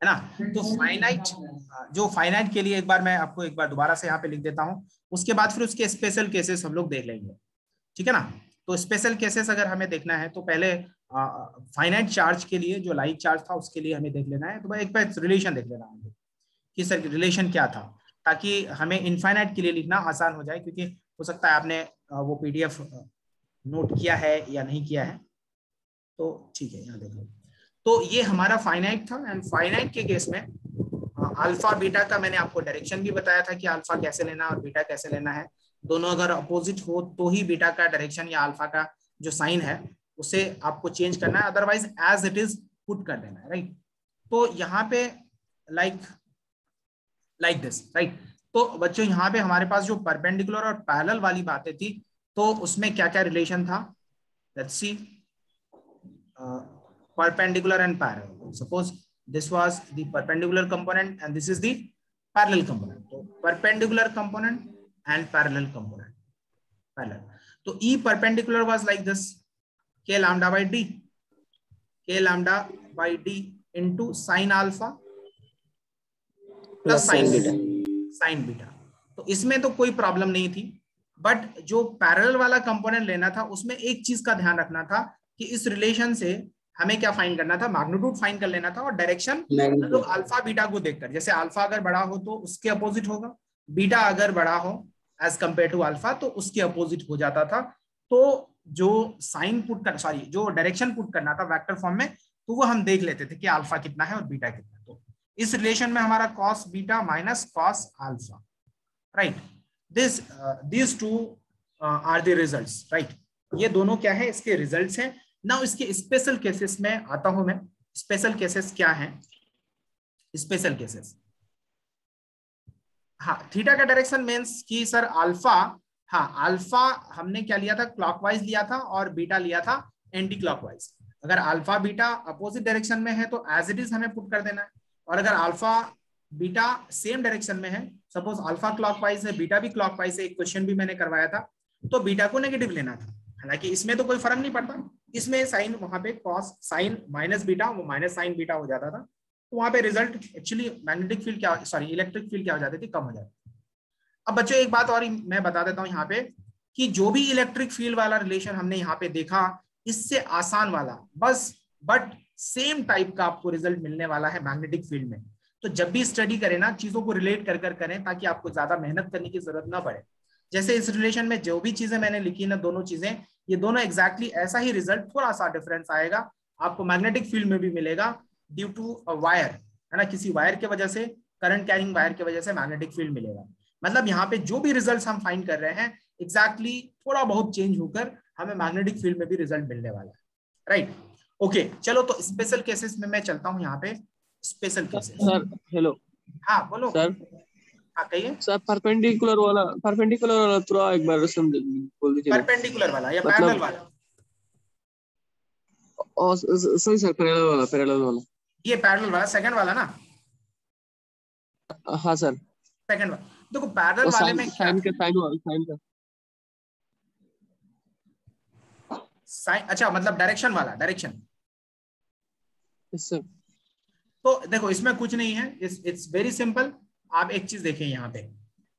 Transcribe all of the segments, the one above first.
है ना। तो फाइनाइट, जो फाइनाइट के लिए एक बार मैं आपको एक बार दोबारा से यहाँ पे लिख देता हूँ, उसके बाद फिर उसके स्पेशल केसेस हम लोग देख लेंगे, ठीक है ना। तो स्पेशल केसेस अगर हमें देखना है तो पहले फाइनाइट चार्ज के लिए जो लाइक चार्ज था उसके लिए हमें देख लेना है। तो एक बार रिलेशन देख लेना है कि सर रिलेशन क्या था, ताकि हमें इनफाइनाइट के लिए लिखना आसान हो जाए, क्योंकि हो सकता है आपने वो पीडीएफ नोट किया है या नहीं किया है। तो ठीक है, यहाँ देखो। तो ये हमारा फाइनाइट था, एंड फाइनाइट के केस में अल्फा बीटा का मैंने आपको डायरेक्शन भी बताया था कि अल्फा कैसे लेना और बीटा कैसे लेना है। दोनों अगर अपोजिट हो तो ही बीटा का डायरेक्शन या अल्फा का जो साइन है उसे आपको चेंज करना है, otherwise as it is put कर देना है, राइट। तो यहाँ पे लाइक दिस, राइट। तो बच्चों यहाँ पे हमारे पास जो परपेंडिकुलर और पैरेलल वाली बातें थी, तो उसमें क्या क्या रिलेशन था, let's see. perpendicular and parallel. Suppose this was the perpendicular component and this is the parallel component. So perpendicular component and parallel component. Parallel. So E perpendicular was like this: k lambda by d, k lambda by d into sin alpha plus sin beta. sin beta. तो इसमें तो कोई problem नहीं थी, but जो parallel वाला component लेना था उसमें एक चीज का ध्यान रखना था कि इस रिलेशन से हमें क्या फाइंड करना था, मैग्नीट्यूड फाइंड कर लेना था, और डायरेक्शन मतलब अल्फा बीटा को देखकर, जैसे अल्फा अगर बड़ा हो तो उसके अपोजिट होगा, बीटा अगर बड़ा हो एज कंपेयर टू अल्फा तो उसके अपोजिट हो जाता था। तो जो साइन पुट कर सॉरी जो डायरेक्शन पुट करना था वेक्टर फॉर्म में, तो वो हम देख लेते थे कि अल्फा कितना है और बीटा कितना है। तो इस रिलेशन में हमारा cos beta minus cos alpha, right. these two are the results, right। ये दोनों क्या है, इसके रिजल्ट्स हैं। नाउ इसके स्पेशल केसेस में आता हूं मैं। स्पेशल केसेस क्या हैं, स्पेशल केसेस, हाँ, थीटा का डायरेक्शन मींस कि सर अल्फा, हाँ अल्फा हमने क्या लिया था, क्लॉकवाइज लिया था, और बीटा लिया था एंटी क्लॉकवाइज। अगर अल्फा बीटा अपोजिट डायरेक्शन में है तो एज इट इज हमें पुट कर देना है, और अगर अल्फा बीटा सेम डायरेक्शन में है, सपोज अल्फा क्लॉकवाइज है बीटा भी क्लॉकवाइज है, एक क्वेश्चन भी मैंने करवाया था, तो बीटा को नेगेटिव लेना था। हालांकि इसमें तो कोई फर्क नहीं पड़ता, इसमें साइन वहां पे कॉस साइन माइनस बीटा वो माइनस साइन बीटा हो जाता था, तो वहां पे रिजल्ट एक्चुअली मैग्नेटिक फील्ड क्या सॉरी इलेक्ट्रिक फील्ड क्या हो जाती थी, कम हो जाती थी। अब बच्चों एक बात और मैं बता देता हूं यहाँ पे कि जो भी इलेक्ट्रिक फील्ड वाला रिलेशन हमने यहाँ पे देखा, इससे आसान वाला बस बट सेम टाइप का आपको रिजल्ट मिलने वाला है मैग्नेटिक फील्ड में। तो जब भी स्टडी करें ना, चीजों को रिलेट कर कर करें ताकि आपको ज्यादा मेहनत करने की जरूरत ना पड़े। जैसे इस रिलेशन में जो भी चीजें मैंने लिखी ना, दोनों चीजें, ये दोनों एग्जैक्टली ऐसा ही रिजल्ट, थोड़ा सा डिफरेंस आएगा आपको मैग्नेटिक फील्ड में भी मिलेगा, ड्यू टू अ वायर, है ना, किसी वायर के वजह से, करंट कैरिंग वायर की वजह से मैग्नेटिक फील्ड मिलेगा। मतलब यहाँ पे जो भी रिजल्ट्स हम फाइंड कर रहे हैं एग्जैक्टली थोड़ा बहुत चेंज होकर हमें मैग्नेटिक फील्ड में भी रिजल्ट मिलने वाला है, राइट। ओके चलो, तो स्पेशल केसेस में मैं चलता हूँ यहाँ पे। स्पेशल केसेस सर हेलो, हाँ बोलो सर हाँ कहिए सर, परपेंडिकुलर वाला थोड़ा एक बार बोल दीजिए। परपेंडिकुलर वाला या मतलब पैरेलल वाला? सही सर, पैरेलल वाला। ये पैरेलल वाला सेकंड वाला ना? हाँ सर। सेकंड वाला देखो, पैरेलल वाले में क्या साइन का साइन, अच्छा मतलब डायरेक्शन वाला, डायरेक्शन। सर। तो देखो इसमें कुछ नहीं है, इट्स वेरी सिंपल। आप एक चीज देखें यहाँ पे,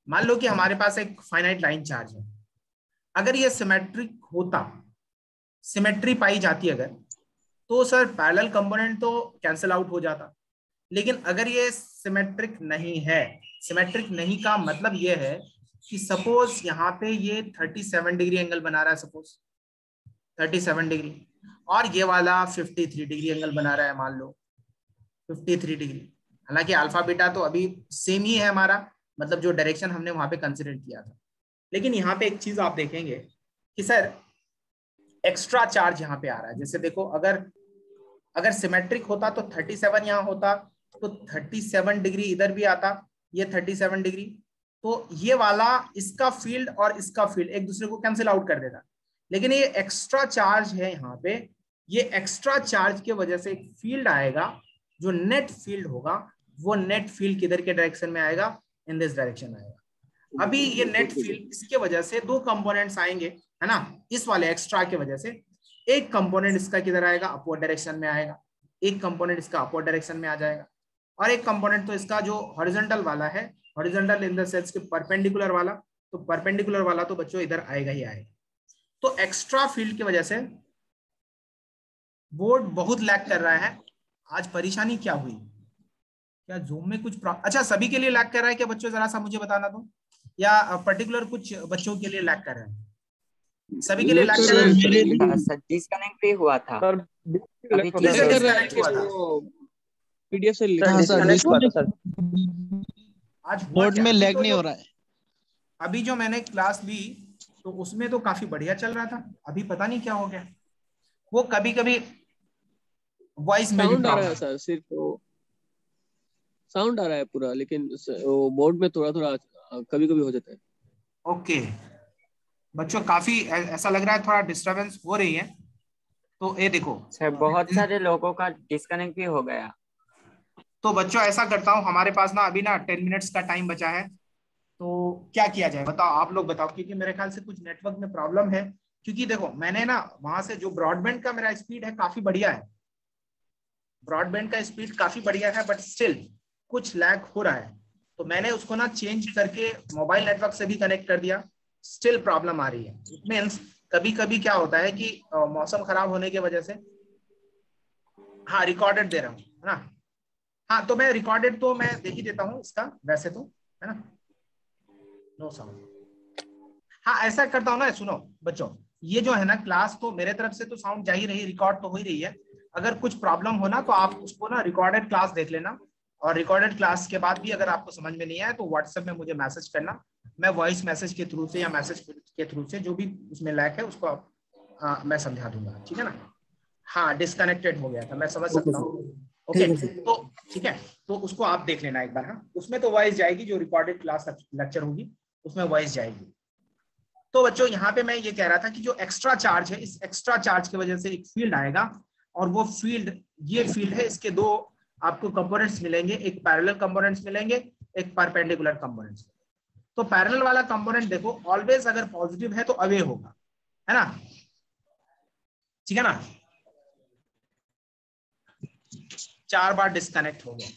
मान लो कि हमारे पास एक फाइनाइट लाइन चार्ज है, अगर ये सिमेट्रिक होता, सिमेट्री पाई जाती अगर, तो सर पैरेलल कंपोनेंट तो कैंसिल आउट हो जाता। लेकिन अगर ये सिमेट्रिक नहीं है, सिमेट्रिक नहीं का मतलब ये है कि सपोज यहाँ पे ये 37 डिग्री एंगल बना रहा है, सपोज 37 डिग्री, और ये वाला 53 डिग्री एंगल बना रहा है, मान लो 53 डिग्री। हालांकि अल्फा बीटा तो अभी सेम ही है हमारा, मतलब जो डायरेक्शन हमने वहां पे कंसिडर किया था। लेकिन यहाँ पे एक चीज आप देखेंगे कि सर एक्स्ट्रा चार्ज यहाँ पे आ रहा है। जैसे देखो, अगर सिमेट्रिक होता तो 37 यहाँ होता, तो 37 डिग्री इधर भी आता, ये 37 डिग्री, तो ये वाला इसका फील्ड और इसका फील्ड एक दूसरे को कैंसिल आउट कर देता। लेकिन ये एक्स्ट्रा चार्ज है यहाँ पे, ये एक्स्ट्रा चार्ज की वजह से एक फील्ड आएगा, जो नेट फील्ड होगा, वो नेट फील्ड किधर के डायरेक्शन में आएगा, इन दिस डायरेक्शन आएगा। अभी ये नेट फील्ड, इसके वजह से दो कंपोनेंट्स आएंगे, है ना, इस वाले एक्स्ट्रा के वजह से। एक कंपोनेंट इसका किधर आएगा, अपवर्ड डायरेक्शन में आएगा, एक कंपोनेंट इसका अपवर्ड डायरेक्शन में आ जाएगा, और एक कंपोनेंट तो इसका जो हॉरिजॉन्टल वाला है, हॉरिजॉन्टल इन द सेंस के परपेंडिकुलर वाला, तो परपेंडिकुलर वाला तो बच्चों इधर आएगा ही आएगा। तो एक्स्ट्रा फील्ड की वजह से बोर्ड बहुत लैग कर रहा है। आज परेशानी क्या हुई, क्या जूम में कुछ अच्छा सभी के लिए लैग कर रहा है क्या बच्चों, जरा सा मुझे बताना दो, या पर्टिकुलर कुछ बच्चों के लिए लैग कर रहा है? सभी के लिए लैग कर रहा है? डिस्कनेक्ट भी हुआ था सर। अभी कैसे डिस्कनेक्ट हुआ था? पीडीएफ से डिस्कनेक्ट हुआ था सर। आज बोर्ड में लैग नहीं हो रहा है। अभी जो मैंने क्लास ली तो उसमें तो काफी बढ़िया चल रहा था, अभी पता नहीं क्या हो गया। वो कभी कभी वॉइस में भी साउंड आ रहा है सर, सिर्फ साउंड आ रहा है पूरा, लेकिन वो बोर्ड में थोड़ा थोड़ा कभी कभी हो जाता है। ओके बच्चों, काफी ऐसा लग रहा है थोड़ा डिस्टरबेंस हो रही है। तो ये देखो सर बहुत सारे लोगों का डिस्कनेक्ट भी हो गया। तो बच्चों ऐसा करता हूँ, हमारे पास ना अभी ना 10 मिनट्स का टाइम बचा है, तो क्या किया जाए बताओ, आप लोग बताओ, क्योंकि मेरे ख्याल से कुछ नेटवर्क में प्रॉब्लम है। क्योंकि देखो मैंने ना वहां से जो ब्रॉडबैंड का मेरा स्पीड है काफी बढ़िया है, ब्रॉडबैंड का स्पीड काफी बढ़िया है, बट स्टिल कुछ लैग हो रहा है। तो मैंने उसको ना चेंज करके मोबाइल नेटवर्क से भी कनेक्ट कर दिया, स्टिल प्रॉब्लम आ रही है। इट मीन्स कभी कभी क्या होता है कि मौसम खराब होने की वजह से, हाँ रिकॉर्डेड दे रहा हूँ है ना, हाँ तो मैं रिकॉर्डेड तो मैं देख ही देता हूँ इसका वैसे तो, है ना, नो साउंड। हाँ ऐसा करता हूँ ना, सुनो बच्चों, ये जो है ना क्लास तो मेरे तरफ से तो साउंड जा ही रही, रिकॉर्ड तो हो ही रही है। अगर कुछ प्रॉब्लम हो ना तो आप उसको ना रिकॉर्डेड क्लास देख लेना, और रिकॉर्डेड क्लास के बाद भी अगर आपको समझ में नहीं आए तो व्हाट्सएप में मुझे मैसेज करना, मैं वॉइस मैसेज के थ्रू से या मैसेज के थ्रू से जो भी उसमें लैग है उसको मैं समझा दूंगा, ठीक है ना। हाँ डिस्कनेक्टेड हो गया था, मैं समझ सकता हूँ। ओके तो ठीक है, तो उसको आप देख लेना एक बार। हाँ उसमें तो वॉइस जाएगी, जो रिकॉर्डेड क्लास लेक्चर होगी उसमें वॉइस जाएगी। तो बच्चों यहाँ पे मैं ये कह रहा था कि जो एक्स्ट्रा चार्ज है, इस एक्स्ट्रा चार्ज की वजह से एक फील्ड आएगा, और वो फील्ड, ये फील्ड है, इसके दो आपको कंपोनेंट्स मिलेंगे, एक पैरेलल कंपोनेंट्स मिलेंगे, एक परपेंडिकुलर कंपोनेंट्स। तो पैरेलल वाला कंपोनेंट देखो ऑलवेज अगर पॉजिटिव है तो अवे होगा, है ना, ठीक है ना। 4 बार डिस्कनेक्ट हो गया।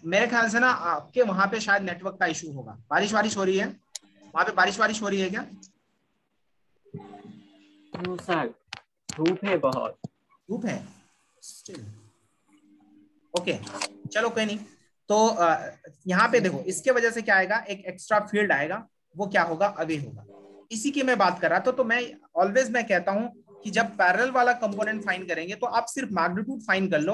मेरे ख्याल से ना आपके वहां पे शायद नेटवर्क का इशू होगा। बारिश वारिश हो रही है वहां पे, बारिश वारिश हो रही है क्या? सर धूप है, बहुत धूप है स्टिल। ओके चलो कोई नहीं। तो यहाँ पे देखो इसके वजह से क्या आएगा, एक एक्स्ट्रा फील्ड आएगा, वो क्या होगा, अवे होगा। इसी की मैं बात कर रहा था। तो मैं ऑलवेज मैं कहता हूं कि जब पैरेलल वाला कंपोनेंट फाइंड करेंगे तो आप सिर्फ मैग्नीट्यूड फाइंड कर लो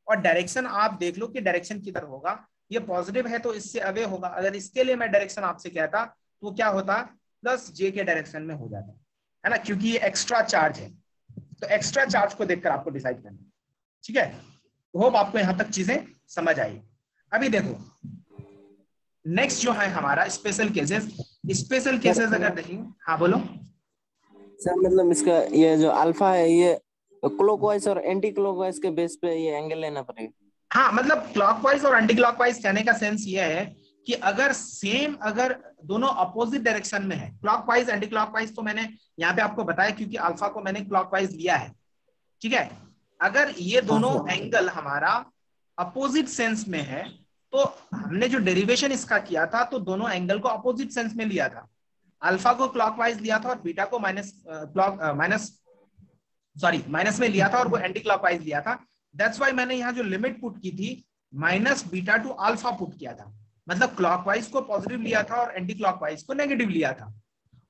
और डायरेक्शन आप देख लो कि डायरेक्शन किधर होगा। ये पॉजिटिव है तो इससे अवे होगा। अगर इसके लिए मैं डायरेक्शन आपसे कहता तो क्या होता, प्लस जे के डायरेक्शन में हो जाता, है ना, क्योंकि ये एक्स्ट्रा चार्ज है। तो एक्स्ट्रा चार्ज को देखकर आपको डिसाइड करना, ठीक है। होप आपको यहां तक चीजें समझ आई। अभी देखो नेक्स्ट जो है हमारा स्पेशल केसेस। स्पेशल केसेस अगर देखेंगे, हाँ बोलो सर। मतलब इसका ये जो अल्फा है ये क्लॉकवाइज और एंटी क्लॉकवाइज के बेस पे ये एंगल लेना पड़ेगा। हाँ मतलब क्लॉकवाइज और एंटी क्लॉकवाइज कहने का सेंस ये है कि अगर सेम, अगर दोनों अपोजिट डायरेक्शन में है, क्लॉकवाइज एंटी क्लॉकवाइज तो मैंने यहाँ पे आपको बताया क्योंकि अल्फा को मैंने क्लॉकवाइज लिया है, ठीक है। अगर ये दोनों एंगल हमारा अपोजिट सेंस में है तो हमने जो डेरिवेशन इसका किया था तो दोनों एंगल को अपोजिट सेंस में लिया था। अल्फा को क्लॉकवाइज लिया था और बीटा को माइनस में लिया था और वो एंटी क्लॉकवाइज लिया था। दैट्स व्हाई मैंने यहाँ जो लिमिट पुट की थी minus beta two alpha put किया था। मतलब क्लॉकवाइज को पॉजिटिव लिया था और एंटी क्लॉकवाइज को नेगेटिव लिया था।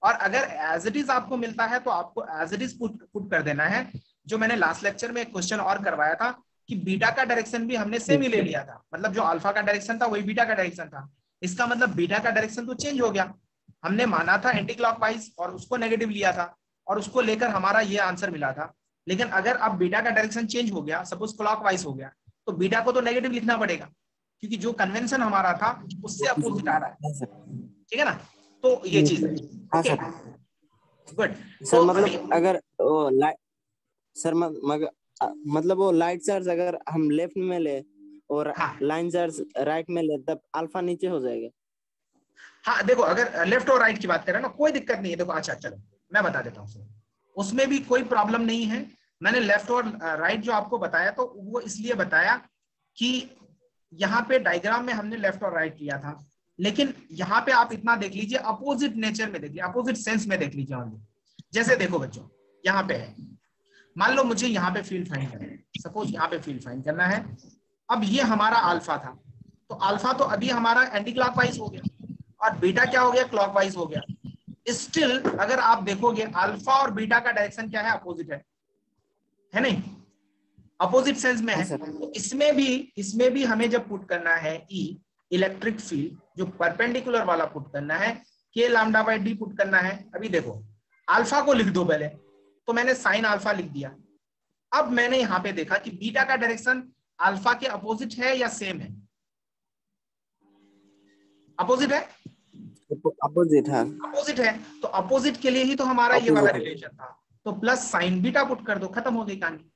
और अगर एज इट इज आपको मिलता है तो आपको एज इट इज पुट कर देना है। जो मैंने लास्ट लेक्चर में एक क्वेश्चन और करवाया था कि बीटा का डायरेक्शन भी हमने सेम ही ले लिया था, मतलब जो अल्फा का डायरेक्शन था वही बीटा का डायरेक्शन था। इसका मतलब बीटा का डायरेक्शन तो चेंज हो गया। हमने माना था एंटी क्लॉकवाइज और उसको नेगेटिव लिया था और उसको लेकर हमारा ये आंसर मिला था। लेकिन अगर अब बीटा का डायरेक्शन चेंज हो गया, सपोज क्लॉकवाइज हो गया, तो बीटा को तो नेगेटिव लिखना पड़ेगा क्योंकि जो कन्वेंशन हमारा था उससे अपोजिट आ रहा है, ठीक है ना। तो ये चीज है, ओके गुड। सर मतलब अगर सर मतलब वो लाइट चार्ज अगर हम लेफ्ट में ले और लाइन चार्ज राइट में ले तब अल्फा नीचे हो जाएगा। हाँ देखो अगर लेफ्ट और राइट की बात करें ना कोई दिक्कत नहीं है। देखो अच्छा चलो मैं बता देता हूँ, उसमें भी कोई प्रॉब्लम नहीं है। मैंने लेफ्ट और राइट जो आपको बताया तो वो इसलिए बताया कि यहाँ पे डायग्राम में हमने लेफ्ट और राइट लिया था, लेकिन यहाँ पे आप इतना देख लीजिए, अपोजिट नेचर में देख लीजिए, अपोजिट सेंस में देख लीजिए ऑनली। जैसे देखो बच्चों, यहाँ पे है, मान लो मुझे यहाँ पे फील्ड फाइंड करना है, सपोज यहाँ पे फील्ड फाइंड करना है। अब ये हमारा अल्फा था, तो अल्फा तो अभी हमारा एंटी क्लॉकवाइज हो गया, और बीटा क्या हो गया, क्लॉकवाइज हो गया। स्टिल अगर आप देखोगे अल्फा और बीटा का डायरेक्शन क्या है, अपोजिट है नहीं, अपोजिट सेंस में है। तो इसमें भी हमें जब पुट करना है ई इलेक्ट्रिक फील्ड, जो परपेंडिकुलर वाला पुट करना है, के लैम्डा बाय डी पुट करना है। अभी देखो अल्फा को लिख दो पहले, तो मैंने साइन अल्फा लिख दिया। अब मैंने यहां पे देखा कि बीटा का डायरेक्शन अल्फा के अपोजिट है या सेम है, अपोजिट है, अपोजिट है। तो अपोजिट के लिए ही तो हमारा ये वाला रिलेशन था, तो प्लस साइन बीटा पुट कर दो, खत्म हो गई कहानी।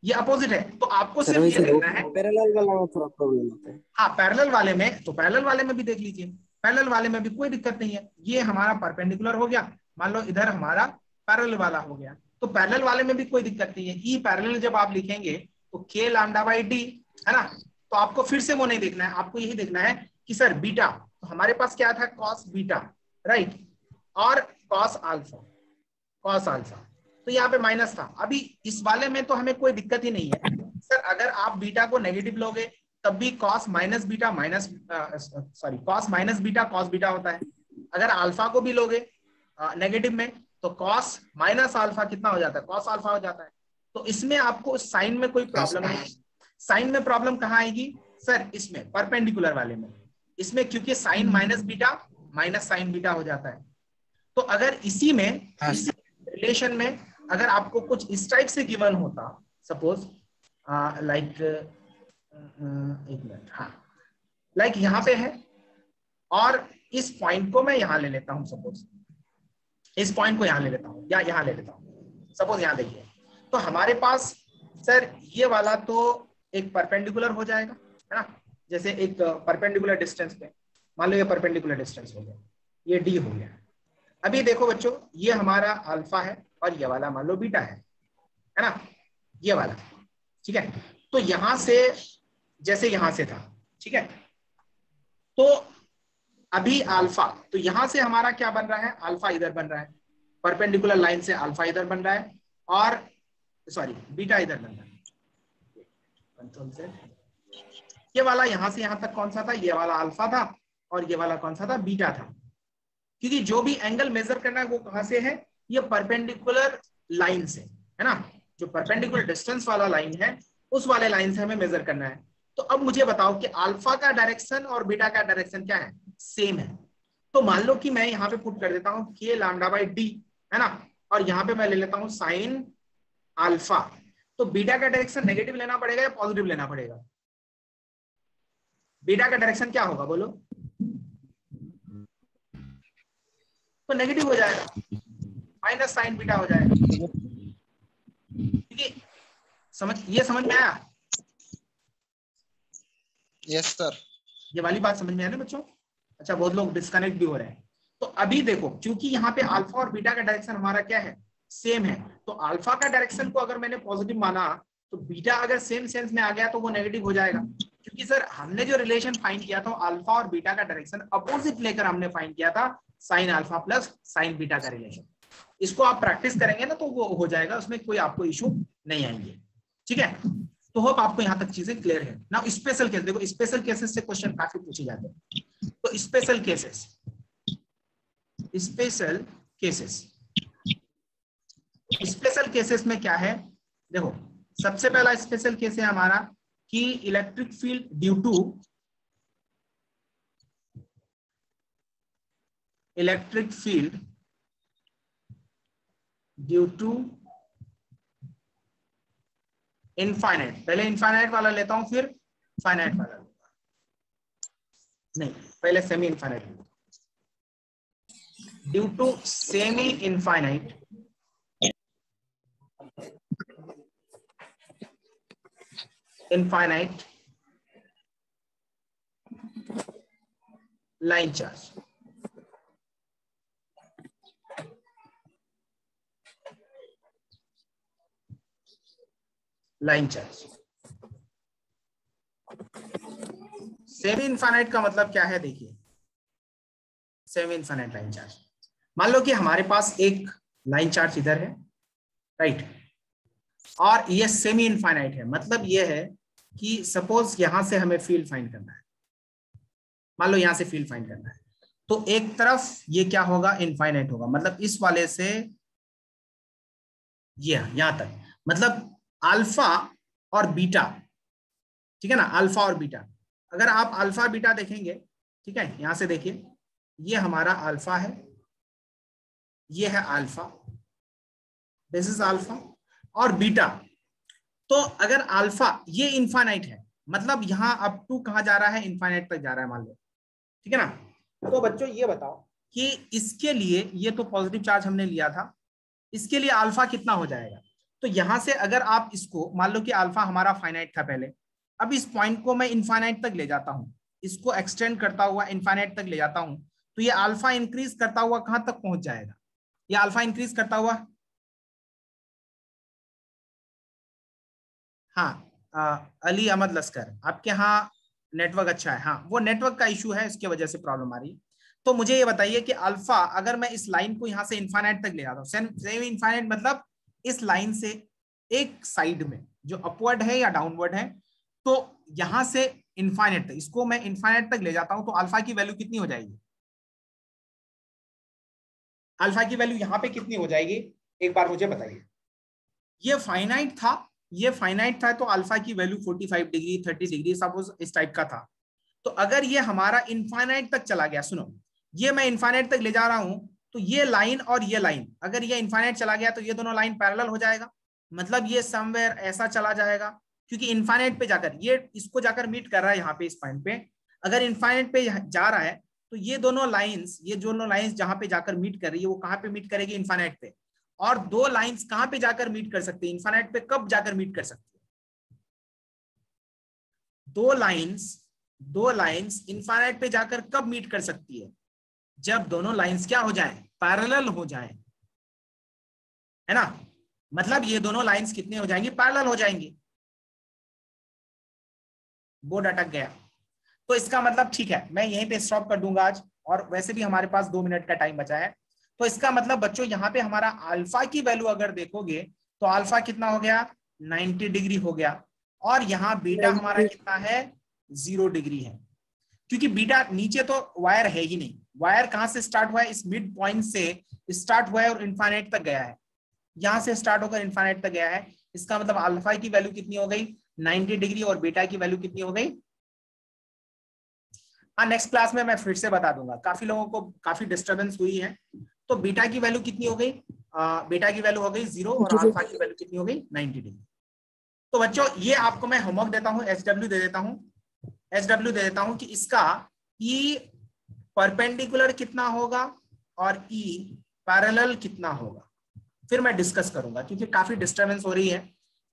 ये अपोजिट है, तो आपको सिर्फ ये देखना है। पैरेलल वाला में थोड़ा प्रॉब्लम होता है। हाँ पैरेलल वाले में, तो पैरेलल वाले में भी देख लीजिए, पैरेलल वाले में भी कोई दिक्कत नहीं है। ये हमारा परपेंडिकुलर हो गया, मान लो इधर हमारा पैरेलल वाला हो गया, तो पैरेलल वाले में भी कोई दिक्कत नहीं है। ई पैरेलल जब आप लिखेंगे तो के लैम्डा बाई डी है ना, तो आपको फिर से वो नहीं देखना है, आपको यही देखना है कि सर बीटा, तो हमारे पास क्या था, कॉस बीटा, राइट, और कॉस अल्फा, कॉस अल्फा, तो यहाँ पे माइनस था। अभी इस वाले में तो हमें कोई दिक्कत ही नहीं है सर, अगर आप बीटा को नेगेटिव लोगे तब भी cos minus beta minus cos minus beta cos beta होता है। अगर अल्फा को भी लोगे नेगेटिव में तो कॉस माइनस अल्फा कितना हो जाता है, कॉस अल्फा हो जाता है। तो इसमें आपको साइन में कोई प्रॉब्लम नहीं है। साइन में प्रॉब्लम कहाँ आएगी सर, इसमें परपेंडिकुलर वाले में, इसमें क्योंकि sine minus beta minus sine beta हो जाता है। तो अगर इसी में इसी रिलेशन में अगर आपको कुछ इस टाइप से गिवन होता, सपोज लाइक एक मिनट, हाँ लाइक यहाँ पे है और इस पॉइंट को मैं यहाँ ले लेता हूँ, सपोज इस पॉइंट को यहाँ ले लेता हूँ या यहाँ ले लेता हूँ, सपोज यहाँ देखिए, तो हमारे पास सर ये वाला तो एक परपेंडिकुलर हो जाएगा है ना, जैसे एक परपेंडिकुलर डिस्टेंस पे, मान लो ये परपेंडिकुलर डिस्टेंस हो गया, ये डी हो गया। अभी देखो बच्चों, ये हमारा अल्फा है और ये वाला मान लो बीटा है ना, ये वाला, ठीक है। तो यहां से जैसे यहां से था, ठीक है, तो अभी अल्फा, तो यहां से हमारा क्या बन रहा है, अल्फा इधर बन रहा है, परपेंडिकुलर लाइन से अल्फा इधर बन रहा है, और सॉरी बीटा इधर बन रहा है। कंट्रोल से ये वाला यहां से यहां तक कौन सा था, ये वाला अल्फा था, और ये वाला कौन सा था, बीटा था। क्योंकि जो भी एंगल मेजर करना है वो कहां से है, ये परपेंडिकुलर लाइन से है ना, जो परपेंडिकुलर डिस्टेंस वाला लाइन है उस वाले लाइन से हमें मेजर करना है। तो अब मुझे बताओ कि अल्फा का डायरेक्शन और बीटा का डायरेक्शन क्या है, सेम है। तो मान लो कि मैं यहाँ पे पुट कर देता हूँ के लैम्डा बाई डी है ना, और यहाँ पे मैं ले लेता हूँ साइन अल्फा। तो बीटा का डायरेक्शन नेगेटिव लेना पड़ेगा या पॉजिटिव लेना पड़ेगा, बीटा का डायरेक्शन क्या होगा बोलो, तो नेगेटिव हो जाएगा, माइनस साइन बीटा हो जाएगा। ठीक है, समझ में आया? Yes sir. ये वाली बात समझ में आया ना बच्चों? अच्छा, बहुत लोग डिस्कनेक्ट भी हो रहे हैं। तो अभी देखो, क्योंकि यहाँ पे अल्फा और बीटा का डायरेक्शन हमारा क्या है, सेम है, तो अल्फा का डायरेक्शन को अगर मैंने पॉजिटिव माना तो बीटा अगर सेम सेंस में आ गया तो वो नेगेटिव हो जाएगा। क्योंकि सर हमने जो रिलेशन फाइंड किया था अल्फा और बीटा का डायरेक्शन अपोजिट लेकर हमने फाइंड किया था, sine alpha plus sign beta का रिलेशन। इसको आप प्रैक्टिस करेंगे ना तो वो हो जाएगा, उसमें कोई आपको इशू नहीं आएंगे। ठीक है, तो होप आपको यहाँ तक चीजें क्लियर है ना। स्पेशल केस देखो, स्पेशल केसेस से क्वेश्चन काफी पूछे जाते हैं। तो स्पेशल केसेस में क्या है, देखो सबसे पहला स्पेशल केस है हमारा कि electric field due to infinite, पहले इनफाइनाइट वाला लेता हूं फिर फाइनाइट वाला लूंगा, नहीं पहले सेमी इनफाइनाइट लूंगा। Due to semi infinite line charge, semi infinite का मतलब क्या है, देखिए सेमी इनफाइनाइट लाइन चार्ज, मान लो कि हमारे पास एक लाइन चार्ज इधर है, राइट, और ये सेमी इनफाइनाइट है। मतलब ये है कि सपोज यहां से हमें फील्ड फाइंड करना है, मान लो यहां से फील्ड फाइंड करना है, तो एक तरफ ये क्या होगा, इनफाइनाइट होगा, मतलब इस वाले से ये यहां तक, मतलब अल्फा और बीटा, ठीक है ना, अल्फा और बीटा। अगर आप अल्फा बीटा देखेंगे, ठीक है, यहां से देखिए, ये हमारा अल्फा है, ये है अल्फा, दिस इज अल्फा और बीटा। तो अगर अल्फा ये इनफाइनाइट है, मतलब यहां अप टू कहां जा रहा है, इनफाइनाइट तक जा रहा है मान लो, ठीक है ना। तो बच्चों ये बताओ कि इसके लिए, ये तो पॉजिटिव चार्ज हमने लिया था, इसके लिए अल्फा कितना हो जाएगा। तो यहां से अगर आप इसको मान लो कि अल्फा हमारा फाइनाइट था पहले, अब इस पॉइंट को मैं इनफाइनाइट तक ले जाता हूं, इसको एक्सटेंड करता हुआ इनफाइनाइट तक ले जाता हूं, तो ये अल्फा इंक्रीज करता हुआ कहां तक पहुंच जाएगा, ये अल्फा इंक्रीज करता हुआ, हाँ अली अहमद लश्कर, आपके यहाँ नेटवर्क अच्छा है, हाँ वो नेटवर्क का इशू है, इसके वजह से प्रॉब्लम आ रही है। तो मुझे ये बताइए कि अल्फा अगर मैं इस लाइन को यहां से इनफाइनाइट तक ले जाता हूँ, सेमी इनफाइनाइट मतलब इस लाइन से एक साइड में जो अपवर्ड है या डाउनवर्ड है, तो यहां से इनफाइनाइट तक, इसको मैं इनफाइनाइट तक ले जाता हूं, तो अल्फा की वैल्यू कितनी हो जाएगी, अल्फा की वैल्यू यहां पे कितनी हो जाएगी, एक बार मुझे बताइए। ये फाइनाइट था, ये फाइनाइट था, तो अल्फा की वैल्यू 45 डिग्री 30 डिग्री सपोज इस टाइप का था। तो अगर ये हमारा इनफाइनाइट तक चला गया, सुनो, ये मैं इनफाइनाइट तक ले जा रहा हूं, तो ये लाइन और ये लाइन, अगर ये इनफाइनाइट चला गया तो ये दोनों लाइन पैरेलल हो जाएगा, मतलब ये समवेयर ऐसा चला जाएगा, क्योंकि इनफाइनाइट पे जाकर ये इसको जाकर मीट कर रहा है यहाँ पे इस पॉइंट पे। अगर इनफाइनाइट पे जा रहा है तो ये दोनों लाइंस जहां पे जाकर मीट कर रही है, वो कहां पे मीट करेगी, इनफाइनाइट पे। और दो लाइंस कहां पे जाकर मीट कर सकती है, इनफाइनाइट पे कब जाकर मीट कर सकती है, दो लाइंस इनफाइनाइट पे जाकर कब मीट कर सकती है, जब दोनों लाइंस क्या हो जाएं, पैरेलल हो जाएं, है ना। मतलब ये दोनों लाइंस कितने हो जाएंगी, पैरेलल हो जाएंगी। बोर्ड अटक गया, तो इसका मतलब ठीक है, मैं यहीं पे स्टॉप कर दूंगा आज, और वैसे भी हमारे पास 2 मिनट का टाइम बचा है। तो इसका मतलब बच्चों यहाँ पे हमारा अल्फा की वैल्यू अगर देखोगे तो अल्फा कितना हो गया, 90 डिग्री हो गया, और यहाँ बीटा हमारा कितना है, 0 डिग्री है, क्योंकि बीटा नीचे तो वायर है ही नहीं, वायर कहां से स्टार्ट हुआ है, इस मिड पॉइंट से स्टार्ट हुआ है और इनफाइनाइट तक गया है, यहां से स्टार्ट होकर इनफाइनाइट तक गया है। इसका मतलब अल्फा की वैल्यू कितनी हो गई, 90 डिग्री, और बीटा की वैल्यू कितनी हो गई। हाँ नेक्स्ट क्लास में मैं फिर से बता दूंगा, काफी लोगों को काफी डिस्टरबेंस हुई है। तो बीटा की वैल्यू कितनी हो गई, बीटा की वैल्यू हो गई 0, और अल्फा की वैल्यू कितनी हो गई, 90 डिग्री। तो बच्चों ये आपको मैं होमवर्क देता हूँ, एचडब्ल्यू दे देता हूँ कि इसका ई परपेंडिकुलर कितना होगा और ई पैरेलल कितना होगा, फिर मैं डिस्कस करूंगा, क्योंकि काफी डिस्टरबेंस हो रही है,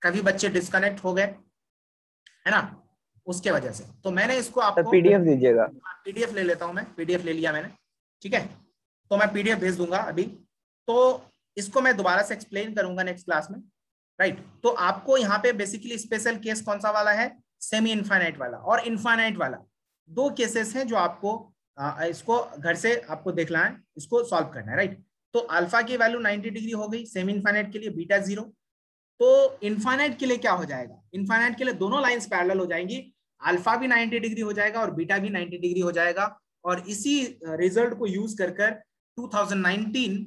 कभी बच्चे डिस्कनेक्ट हो गए, है ना, उसके वजह से। तो मैंने इसको आपको पीडीएफ दीजिएगा, पीडीएफ ले लेता हूं मैं, पीडीएफ ले लिया मैंने, ठीक है, तो मैं पीडीएफ भेज दूंगा अभी। तो इसको मैं दोबारा से एक्सप्लेन करूंगा नेक्स्ट क्लास में, राइट। तो आपको यहाँ पे बेसिकली स्पेशल केस कौन सा वाला है, सेमी इनफाइनाइट वाला और इनफाइनाइट वाला, 2 केसेस हैं जो आपको इसको घर से आपको देखना है, इसको सॉल्व करना है, राइट। तो अल्फा की वैल्यू 90 डिग्री हो गई सेमी इनफाइनाइट के लिए, बीटा 0। तो इनफाइनाइट के लिए क्या हो जाएगा, इनफाइनाइट के लिए दोनों लाइंस पैरेलल हो जाएंगी, अल्फा भी 90 डिग्री हो जाएगा और बीटा भी 90 डिग्री हो जाएगा। और इसी रिजल्ट को यूज कर 2019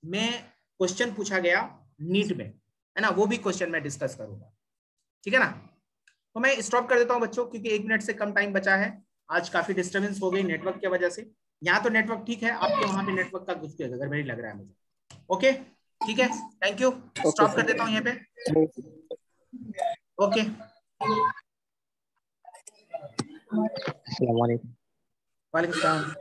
में क्वेश्चन पूछा गया नीट में, है ना, वो भी क्वेश्चन मैं डिस्कस करूंगा, ठीक है ना। तो मैं स्टॉप कर देता हूं बच्चों, क्योंकि 1 मिनट से कम टाइम बचा है, आज काफी डिस्टर्बेंस हो गई नेटवर्क की वजह से। यहाँ तो नेटवर्क ठीक है, आपके वहां पे नेटवर्क का कुछ गड़बड़ी लग रहा है मुझे। ओके ठीक है, थैंक यू, स्टॉप कर देता हूँ यहाँ पे, ओके। अस्सलाम वालेकुम। वालेकुम सलाम।